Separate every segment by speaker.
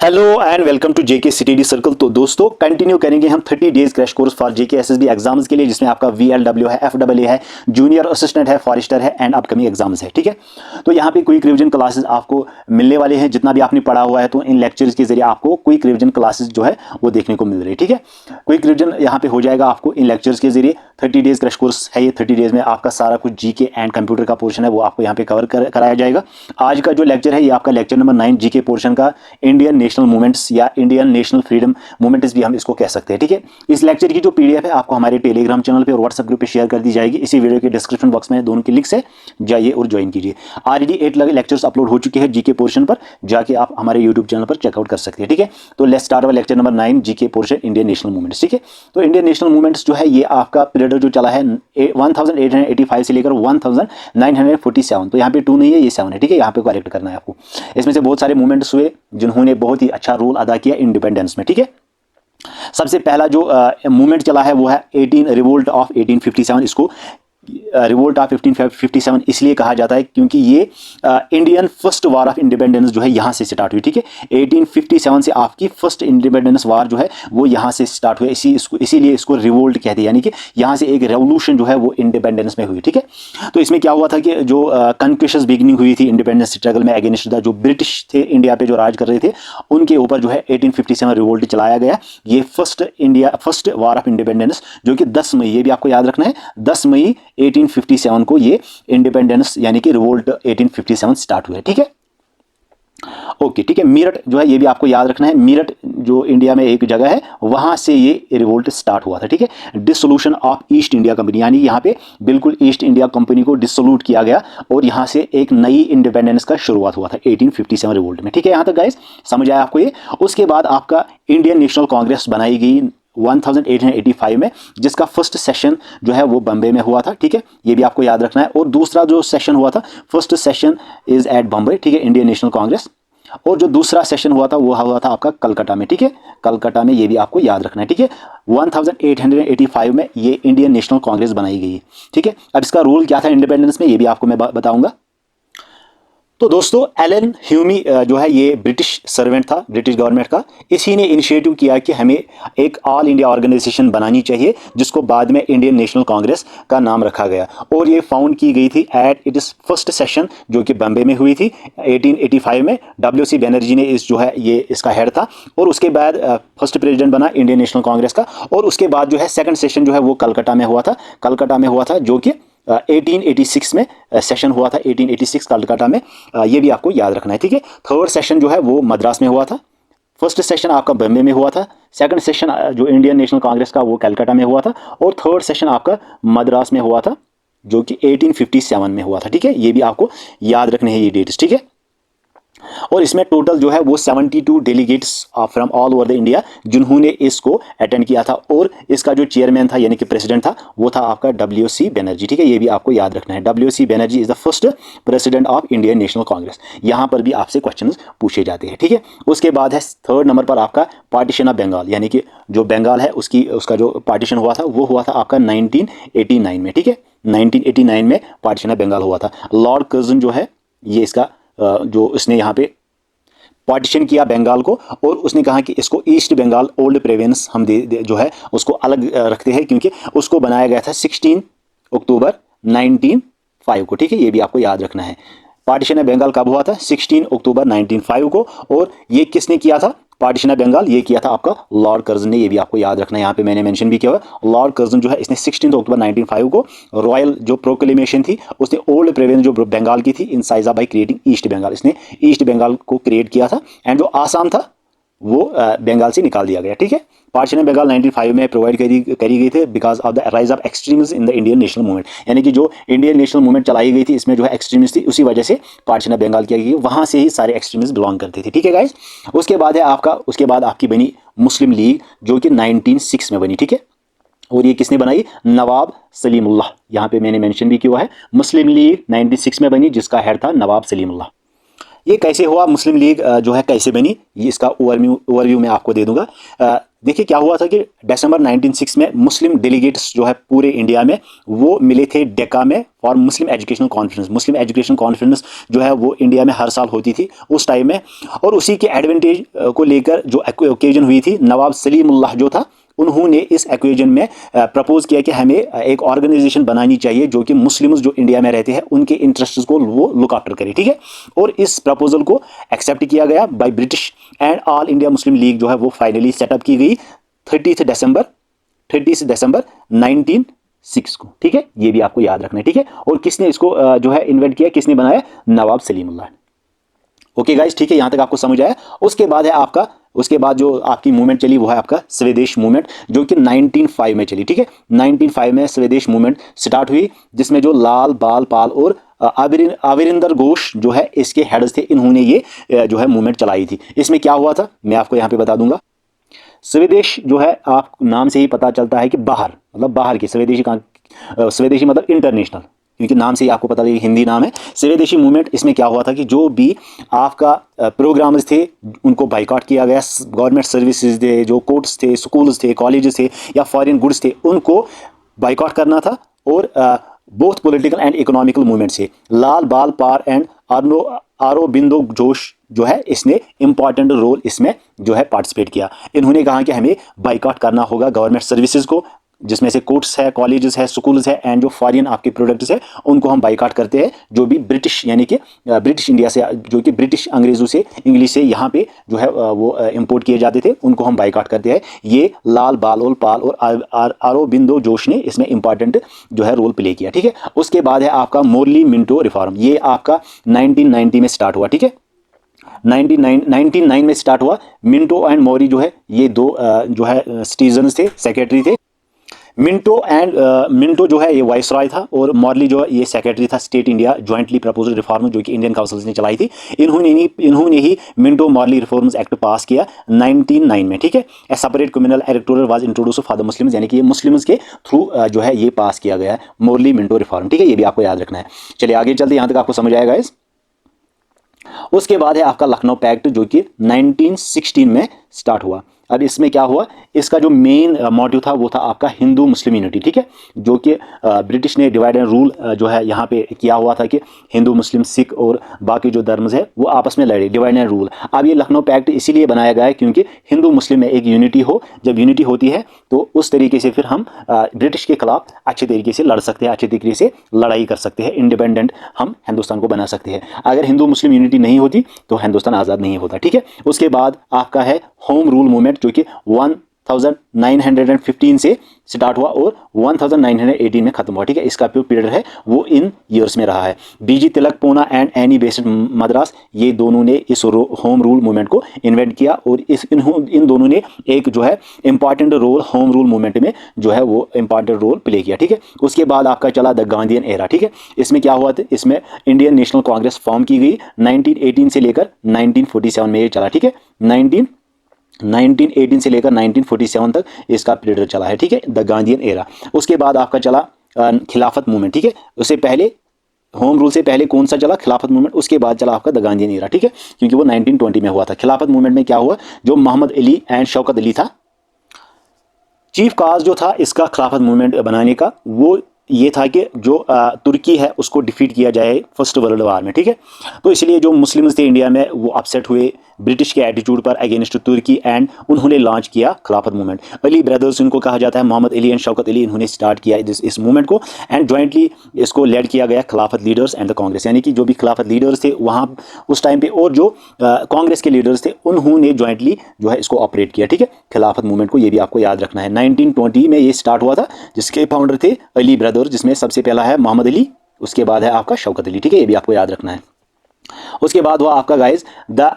Speaker 1: Hello and welcome to JK CTD circle. तो दोस्तों continue करेंगे हम 30 days crash course for JK SSB exams के लिए, जिसमें आपका वीएलडब्ल्यू है, एफडब्ल्यू है, जूनियर असिस्टेंट है, फॉरेस्टर है एंड अपकमिंग एग्जाम्स है। ठीक है, तो यहाँ पे क्विक रिवीजन क्लासेस आपको मिलने वाले हैं। जितना भी आपने पढ़ा हुआ है तो इन लेक्चर्स के जरिए आपको क्विक रिवीजन क्लासेस जो है वो देखने को मिल रही है। ठीक है, क्विक रिवीजन यहाँ पे हो जाएगा आपको इन लेक्चर्स के जरिए। 30 डेज क्रैश कोर्स है ये। 30 डेज में आपका सारा कुछ जीके एंड कंप्यूटर का पोर्शन है वो आपको यहाँ पे कवर कराया जाएगा। आज का जो लेक्चर है ये आपका लेक्चर नंबर 9 जीके पोर्शन का, इंडियन नेशनल मूवमेंट्स या इंडियन नेशनल फ्रीडम मूवमेंट्स भी हम इसको कह सकते हैं। ठीक है, इस लेक्चर की जो पीडीएफ है आपको हमारे टेलीग्राम चैनल पे और व्हाट्सएप ग्रुप पे शेयर कर दी जाएगी। इसी वीडियो के डिस्क्रिप्शन बॉक्स में दोनों के लिंक से जाइए और ज्वाइन कीजिए। ऑलरेडी 8 लेक्चर्स अपलोड हो चुके हैं जीके पोर्शन पर, जाके आप हमारे यूट्यूब चैनल पर चेकआउट कर सकते हैं। ठीक है, तो let's start our lecture number 9 GK portion Indian national movements. ठीक है, तो इंडियन नेशनल मूवमेंट्स जो है ये आपका पीरियड जो चला है 1885 से लेकर 1947। तो यहाँ पे 2 नहीं है, ये 7 है। ठीक है, यहाँ पे करेक्ट करना है आपको। इसमें से बहुत सारे मूवमेंट्स हुए जिन्होंने बहुत ही अच्छा रोल अदा किया इंडिपेंडेंस में। ठीक है, सबसे पहला जो मूवमेंट चला है वो है 18 रिवोल्ट ऑफ 1857। इसको रिवोल्ट ऑफ 1557 इसलिए कहा जाता है क्योंकि ये Indian first war of independence जो है यहाँ से स्टार्ट हुई। ठीक है, 1857 से आपकी फर्स्ट इंडिपेंडेंस वार जो है वो यहाँ से स्टार्ट हुई। इसीलिए इसको रिवोल्ट कहते हैं, यानी कि यहाँ से एक रेवोल्यूशन जो है वो इंडिपेंडेंस में हुई। ठीक है, तो इसमें क्या हुआ था कि जो कन्क्विशंस बिगनिंग हुई थी इंडिपेंडेंस स्ट्रगल में अगेंस्ट द जो ब्रिटिश थे इंडिया पे जो राज कर रहे थे, उनके ऊपर जो है 1857 रिवोल्ट चलाया गया। ये फर्स्ट वार ऑफ इंडिपेंडेंस जो कि 10 मई, ये भी आपको याद रखना है, 10 मई 1857 को ये इंडिपेंडेंस यानी कि रिवोल्ट 1857 स्टार्ट हुआ है। ठीक है, ओके। ठीक है, मेरठ जो है ये भी आपको याद रखना है। मेरठ जो इंडिया में एक जगह है वहां से ये रिवोल्ट स्टार्ट हुआ था। ठीक है, dissolution of east India company, यानी यहाँ पे बिल्कुल ईस्ट इंडिया कंपनी को डिसोल्यूट किया गया और यहाँ से एक नई इंडिपेंडेंस का शुरुआत हुआ था 1857 रिवोल्ट में। ठीक है, यहाँ तक गाइस समझ आया आपको ये। उसके बाद आपका इंडियन नेशनल कांग्रेस बनाई गई 1885 में, जिसका फर्स्ट सेशन जो है वो बम्बे में हुआ था। ठीक है, ये भी आपको याद रखना है। और दूसरा जो सेशन हुआ था, first session is at Bombay. ठीक है, इंडियन नेशनल कांग्रेस। और जो दूसरा सेशन हुआ था वो हुआ था आपका कलकत्ता में। ठीक है, कलकत्ता में, ये भी आपको याद रखना है। ठीक है, 1885 में ये इंडियन नेशनल कांग्रेस बनाई गई। ठीक है, अब इसका रूल क्या था इंडिपेंडेंस में ये भी आपको मैं बताऊंगा। तो दोस्तों एलन ह्यूमी जो है ये ब्रिटिश सर्वेंट था, ब्रिटिश गवर्नमेंट का। इसी ने इनिशिएटिव किया कि हमें एक ऑल इंडिया ऑर्गेनाइजेशन बनानी चाहिए, जिसको बाद में इंडियन नेशनल कांग्रेस का नाम रखा गया। और ये फाउंड की गई थी at it is first session जो कि बम्बे में हुई थी 1885 में। डब्ल्यू सी बनर्जी ने इस जो है ये इसका हेड था। और उसके बाद फर्स्ट प्रेसिडेंट बना इंडियन नेशनल कांग्रेस का। और उसके बाद जो है सेकंड सेशन जो है वो कलकत्ता में हुआ था। कलकत्ता में हुआ था जो कि 1886 में सेशन हुआ था, 1886 कलकत्ता में। ये भी आपको याद रखना है। ठीक है, थर्ड सेशन जो है वो मद्रास में हुआ था। फर्स्ट सेशन आपका बम्बे में हुआ था। सेकंड सेशन जो इंडियन नेशनल कांग्रेस का वो कलकत्ता में हुआ था। और थर्ड सेशन आपका मद्रास में हुआ था जो कि 1857 में हुआ था। ठीक है, ये भी आपको याद रखने हैं ये डेट्स। ठीक है, और इसमें टोटल जो है वो 72 delegates from all over the India जिन्होंने इसको अटेंड किया था। और इसका जो चेयरमैन था यानी कि प्रेसिडेंट था वो था आपका डब्ल्यू सी बनर्जी। ठीक है, ये भी आपको याद रखना है। W C Banerjee is the first president of Indian National Congress. यहाँ पर भी आपसे क्वेश्चन पूछे जाते हैं। ठीक है, उसके बाद है थर्ड नंबर पर आपका पार्टीशन ऑफ बंगाल, यानी कि जो बंगाल है उसका जो पार्टीशन हुआ था वो हुआ था आपका 1989 में। ठीक है, 1989 में पार्टीशन ऑफ बंगाल हुआ था। लॉर्ड कर्जन जो है ये इसका जो उसने यहाँ पे पार्टीशन किया बंगाल को, और उसने कहा कि इसको ईस्ट बंगाल ओल्ड प्रोविंस हम जो है उसको अलग रखते हैं, क्योंकि उसको बनाया गया था 16 अक्टूबर 1905 को। ठीक है, ये भी आपको याद रखना है। पार्टीशन ऑफ बंगाल कब हुआ था? 16 अक्टूबर 1905 को। और ये किसने किया था पार्टीशन ऑफ बंगाल? ये किया था आपका लॉर्ड कर्जन ने। ये भी आपको याद रखना है, यहाँ पे मैंने मेंशन भी किया हुआ। लॉर्ड कर्जन जो है इसने 16 अक्टूबर 1905 को रॉयल जो प्रोक्लेमेशन थी उसने ओल्ड प्रोविंस जो बंगाल की थी इन साइजा बाय क्रिएटिंग ईस्ट बंगाल, इसने ईस्ट बंगाल को क्रिएट किया था। एंड जो आसाम था वो बंगाल से निकाल दिया गया। ठीक है, पार्टीशन ऑफ बंगाल 1905 में प्रोवाइड करी गई थी because of the rise of extremism in the Indian national movement, यानी कि जो इंडियन नेशनल मूवमेंट चलाई गई थी इसमें जो है एक्सट्रीमिस्ट थी, उसी वजह से पार्टीशन ऑफ बंगाल किया गई। वहां से ही सारे एक्सट्रीमिस्ट बिलोंग करते थे। ठीक है गाइस, उसके बाद है उसके बाद आपकी बनी मुस्लिम लीग जो कि 1906 में बनी। ठीक है, और ये किसने बनाई? नवाब सलीमुल्लाह। यहाँ पे मैंने मेंशन भी किया है, मुस्लिम लीग 1906 में बनी जिसका हेड था नवाब सलीमुल्लाह। ये कैसे हुआ, मुस्लिम लीग जो है कैसे बनी, ये इसका ओवरव्यू मैं आपको दे दूंगा। देखिए क्या हुआ था कि दिसंबर 1906 में मुस्लिम डेलीगेट्स जो है पूरे इंडिया में वो मिले थे डेक्का में for Muslim educational conference. Muslim education conference जो है वो इंडिया में हर साल होती थी उस टाइम में, और उसी के एडवांटेज को लेकर जो ओकेजन हुई थी, नवाब सलीमुल्लाह जो था उन्होंने इस एक्वेजन में प्रपोज किया कि हमें एक ऑर्गेनाइजेशन बनानी चाहिए जो कि मुस्लिम्स जो इंडिया में रहते हैं उनके इंटरेस्ट्स को वो लुक आफ्टर करे, ठीक है। और इस प्रपोजल को एक्सेप्ट किया गया by British and all India Muslim league जो है वो फाइनली सेटअप की गई 30 दिसंबर 1906 को, ठीक है। ये भी आपको याद रखना है, ठीक है। और किसने इसको जो है इन्वेंट किया, किसने बनाया, नवाब सलीमुल्लाह। ओके गाइस, ठीक है, यहां तक आपको समझ आया। उसके बाद है आपका, उसके बाद जो आपकी मूवमेंट चली वो है आपका स्वदेश मूवमेंट, जो कि 1905 में चली, ठीक है। 1905 में स्वदेश मूवमेंट स्टार्ट हुई, जिसमें जो लाल बाल पाल और अविरिंदर घोष जो है इसके हेड्स थे, इन्होंने ये जो है मूवमेंट चलाई थी। इसमें क्या हुआ था मैं आपको यहाँ पे बता दूंगा। स्वदेश जो है आप नाम से ही पता चलता है कि बाहर, मतलब बाहर की स्वदेशी, स्वदेशी मतलब इंटरनेशनल, क्योंकि नाम से ही आपको पता है हिंदी नाम है स्वदेशी मूवमेंट। इसमें क्या हुआ था कि जो भी आपका प्रोग्राम्स थे उनको बाइकआउट किया गया। गवर्नमेंट सर्विसेज थे, जो कोर्ट्स थे, स्कूल्स थे, कॉलेजेस थे या फॉरेन गुड्स थे, उनको बाइकआउट करना था। और both political and economical movement से लाल बाल पार एंड अरबिंदो घोष जो है इसने इंपॉर्टेंट रोल इसमें जो है पार्टिसिपेट किया। इन्होंने कहा कि हमें बाइकआउट करना होगा गवर्नमेंट सर्विसेज को, जिसमें से कोर्ट्स है, कॉलेजेस है, स्कूल्स है, एंड जो फॉरेन आपके प्रोडक्ट्स है उनको हम बाइकआउट करते हैं, जो भी ब्रिटिश यानी कि ब्रिटिश इंडिया से, जो कि ब्रिटिश अंग्रेजों से, इंग्लिश से यहाँ पे जो है वो इंपोर्ट किए जाते थे, उनको हम बाइकआउट करते हैं। ये लाल बालोल पाल और अरबिंदो घोष ने इसमें इंपॉर्टेंट जो है रोल प्ले किया, ठीक है। उसके बाद है आपका मोरली मिंटो रिफॉर्म, ये आपका 1990 में स्टार्ट हुआ, ठीक है। 1909 में स्टार्ट हुआ। मिंटो एंड मोरी जो है ये दो जो है सिटीजन थे, सेक्रेटरी थे। मिंटो जो है ये वाइसरॉय था, और मॉर्ली जो है ये सेक्रेटरी था state India jointly proposed reform, जो कि इंडियन काउंसिल ने चलाई थी। इन्होंने ही Minto Morley reforms act pass किया 1909 में, ठीक है। A separate criminal electoral was introduced for the Muslims, यानी कि ये मुस्लिम्स के थ्रू जो है ये पास किया गया है मॉर्ली मिंटो रिफॉर्म, ठीक है। ये भी आपको याद रखना है। चलिए आगे चलते, यहाँ तक आपको समझ आएगा इस। उसके बाद है आपका लखनऊ पैक्ट, जो कि 1916 में स्टार्ट हुआ। अब इसमें क्या हुआ, इसका जो मेन मोटिव था वो था आपका हिंदू मुस्लिम यूनिटी, ठीक है। जो कि ब्रिटिश ने डिवाइड एंड रूल जो है यहाँ पे किया हुआ था कि हिंदू मुस्लिम सिख और बाकी जो धर्म है वो आपस में लड़े, डिवाइड एंड रूल। अब ये लखनऊ पैक्ट इसीलिए बनाया गया है क्योंकि हिंदू मुस्लिम में एक यूनिटी हो, जब यूनिटी होती है तो उस तरीके से फिर हम ब्रिटिश के खिलाफ अच्छे तरीके से लड़ सकते हैं, अच्छे तरीके से लड़ाई कर सकते हैं, इंडिपेंडेंट हम हिंदुस्तान को बना सकते हैं। अगर हिंदू मुस्लिम यूनिटी नहीं होती तो हिंदुस्तान आज़ाद नहीं होता, ठीक है। उसके बाद आपका है होम रूल मूवमेंट, जो कि 1915 से स्टार्ट हुआ और 1918 में खत्म हुआ, ठीक है। इसका जो पीरियड है वो इन ईयर्स में रहा है। BG Tilak Poona and Annie Besant Madras, ये दोनों ने इस होम रूल मूवमेंट को इन्वेंट किया, और इन दोनों ने एक जो है important role home rule movement में जो है वो इंपॉर्टेंट रोल प्ले किया, ठीक है। उसके बाद आपका चला द गांधीयन एरा, ठीक है। इसमें क्या हुआ था, इसमें इंडियन नेशनल कांग्रेस फॉर्म की गई 1918 से लेकर 1947 में ये चला, ठीक है। 1918 से लेकर 1947 तक इसका पीरियड चला है, ठीक है, द गांधीयन एरा। उसके बाद आपका चला खिलाफत मूवमेंट, ठीक है। उससे पहले होम रूल से पहले कौन सा चला, खिलाफत मूवमेंट। उसके बाद चला आपका द गांधीयन एरा, ठीक है, क्योंकि वो 1920 में हुआ था। खिलाफत मूवमेंट में क्या हुआ, जो मोहम्मद अली एंड शौकत अली था, चीफ काज जो था इसका खिलाफत मूवमेंट बनाने का, वो ये था कि जो तुर्की है उसको डिफीट किया जाए फर्स्ट वर्ल्ड वार में, ठीक है। तो इसलिए जो मुस्लिम्स थे इंडिया में वो अपसेट हुए ब्रिटिश के एटीट्यूड पर अगेंस्ट तुर्की, एंड उन्होंने लॉन्च किया खिलाफत मूवमेंट। अली ब्रदर्स इनको कहा जाता है, मोहम्मद अली एंड शौकत अली, इन्होंने स्टार्ट किया इस मूवमेंट को, एंड ज्वाइंटली इसको लेड किया गया खिलाफत लीडर्स एंड द कांग्रेस, यानी कि जो भी खिलाफत लीडर्स थे वहाँ उस टाइम पे और जो कांग्रेस के लीडर्स थे उन्होंने ज्वाइंटली जो है इसको ऑपरेट किया, ठीक है, खिलाफत मूवमेंट को। ये भी आपको याद रखना है। 1920 में ये स्टार्ट हुआ था, जिसके फाउंडर थे अली ब्रदर्स, जिसमें सबसे पहला है मोहम्मद अली, उसके बाद है आपका शौकत अली, ठीक है। ये भी आपको याद रखना है। उसके बाद हुआ आपका गाइज द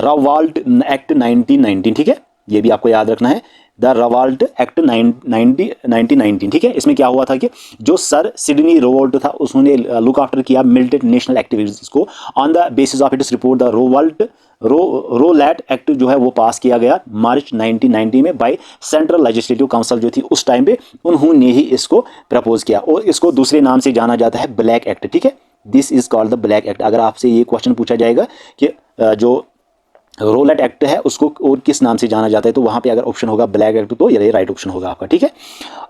Speaker 1: रवाल्ट एक्ट 1919, ठीक है, ये भी आपको याद रखना है, द रवाल्ट एक्ट 1919, ठीक है। इसमें क्या हुआ था कि जो सर सिडनी रोवल्ट था उसने लुक आफ्टर किया मिलिटेंट नेशनल एक्टिविटीज को। On the basis of its report the Rowlatt act जो है वो पास किया गया मार्च 1990 में बाय सेंट्रल लेजिस्लेटिव काउंसिल जो थी उस टाइम पे, उन्होंने ही इसको प्रपोज किया, और इसको दूसरे नाम से जाना जाता है ब्लैक एक्ट, ठीक है, this is called the black act. अगर आपसे ये क्वेश्चन पूछा जाएगा कि जो रोलेट एक्ट है उसको और किस नाम से जाना जाता है, तो वहाँ पे अगर ऑप्शन होगा ब्लैक एक्ट, तो ये राइट ऑप्शन होगा आपका, ठीक है।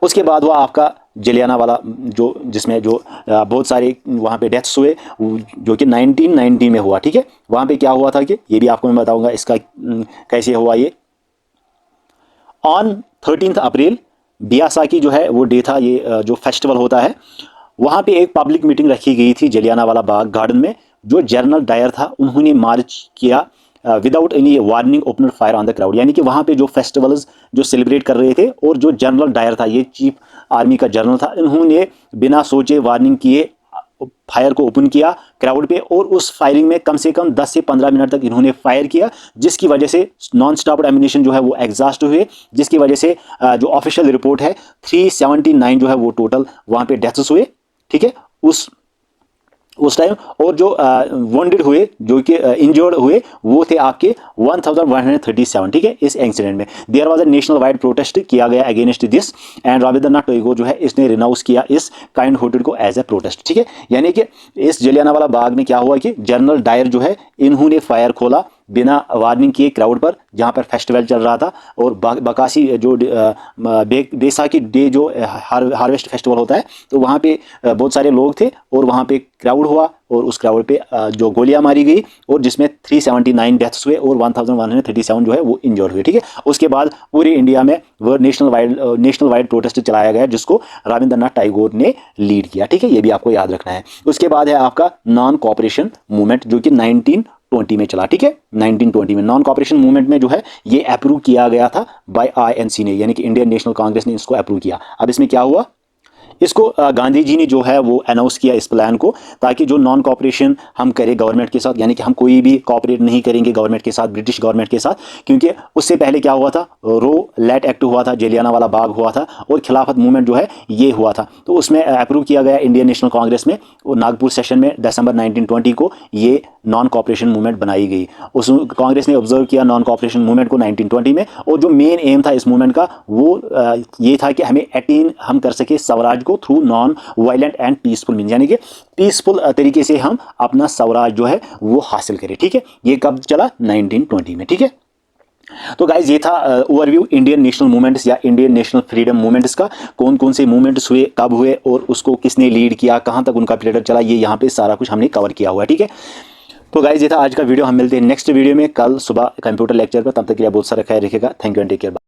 Speaker 1: उसके बाद हुआ आपका जलियाना वाला, जो जिसमें जो बहुत सारे वहाँ पे डेथ्स हुए, जो कि 1990 में हुआ, ठीक है। वहाँ पे क्या हुआ था कि ये भी आपको मैं बताऊंगा इसका कैसे हुआ ये। ऑन 13 अप्रैल बियासाकी जो है वो डे था, ये जो फेस्टिवल होता है, वहाँ पे एक पब्लिक मीटिंग रखी गई थी जलियाना वाला बाग गार्डन में। जो जनरल डायर था उन्होंने मार्च किया without any warning opener fire on the crowd, यानी कि वहाँ पे जो फेस्टिवल्स जो सेलिब्रेट कर रहे थे, और जो जनरल डायर था, ये चीफ आर्मी का जनरल था, इन्होंने बिना सोचे वार्निंग किए फायर को ओपन किया क्राउड पे, और उस फायरिंग में कम से कम 10 से 15 मिनट तक इन्होंने फायर किया, जिसकी वजह से नॉन स्टॉप एमिनेशन जो है वो एग्जॉस्ट हुए, जिसकी वजह से जो ऑफिशियल रिपोर्ट है 379 जो है वो टोटल वहाँ पे डेथ्स हुए, ठीक है, उस टाइम। और जो वॉन्डेड हुए, जो कि इंजर्ड हुए, वो थे आपके 1137, ठीक है, इस इंसिडेंट में। There was a national wide protest किया गया against this, and Rabindranath Tagore जो है इसने रिनाउंस किया इस काइंड हार्टेड को एज ए प्रोटेस्ट, ठीक है। यानी कि इस जलियांवाला बाग में क्या हुआ कि जनरल डायर जो है इन्होंने फायर खोला बिना वार्निंग किए क्राउड पर, जहाँ पर फेस्टिवल चल रहा था, और बकासी जो बैसाखी डे जो हार्वेस्ट फेस्टिवल होता है, तो वहाँ पे बहुत सारे लोग थे, और वहाँ पे क्राउड हुआ, और उस क्राउड पे जो गोलियां मारी गई, और जिसमें 379 डेथ्स हुए और 1137 जो है वो इंजर्ड हुए, ठीक है। उसके बाद पूरे इंडिया में वो नेशनल वाइड प्रोटेस्ट चलाया गया, जिसको रविंद्रनाथ टैगोर ने लीड किया, ठीक है, ये भी आपको याद रखना है। उसके बाद है आपका नॉन कोऑपरेशन मूवमेंट, जो कि 1920 में चला, ठीक है। 1920 में नॉन कोऑपरेशन मूवमेंट में जो है ये अप्रूव किया गया था बाय INC ने, यानी कि इंडियन नेशनल कांग्रेस ने इसको अप्रूव किया। अब इसमें क्या हुआ, इसको गांधी जी ने जो है वो अनाउंस किया इस प्लान को, ताकि जो नॉन कोऑपरेशन हम करें गवर्नमेंट के साथ, यानी कि हम कोई भी कोऑपरेट नहीं करेंगे गवर्नमेंट के साथ, ब्रिटिश गवर्नमेंट के साथ, क्योंकि उससे पहले क्या हुआ था, रोलेट एक्ट हुआ था, जलियांवाला बाग हुआ था, और खिलाफत मूवमेंट जो है ये हुआ था। तो उसमें अप्रूव किया गया इंडियन नेशनल कांग्रेस में, और नागपुर सेशन में दिसंबर 1920 को ये नॉन कोऑपरेशन मूवमेंट बनाई गई। उस कांग्रेस ने ऑब्जर्व किया नॉन कोऑपरेशन मूवमेंट को 1920 में, और जो मेन एम था इस मूवमेंट का वो ये था कि हमें अटेन हम कर सके स्वराज को through non violent and peaceful mean, यानी कि पीसफुल तरीके से हम अपना स्वराज जो है वो हासिल करें, ठीक है। ये कब चला, 1920 में, ठीक है। तो गाइज ये था ओवरव्यू इंडियन नेशनल मूवमेंट्स या इंडियन नेशनल फ्रीडम मूवमेंट्स का, कौन कौन से मूवमेंट्स हुए, कब हुए, और उसको किसने लीड किया, कहां तक उनका पीरियड चला, ये यहाँ पे सारा कुछ हमने कवर किया हुआ है, ठीक है। तो गाइज ये था आज का वीडियो, हम मिलते हैं नेक्स्ट वीडियो में कल सुबह कंप्यूटर लेक्चर पर। तब तक के लिए बहुत सारा ख्याल रखिएगा। Thank you and take care.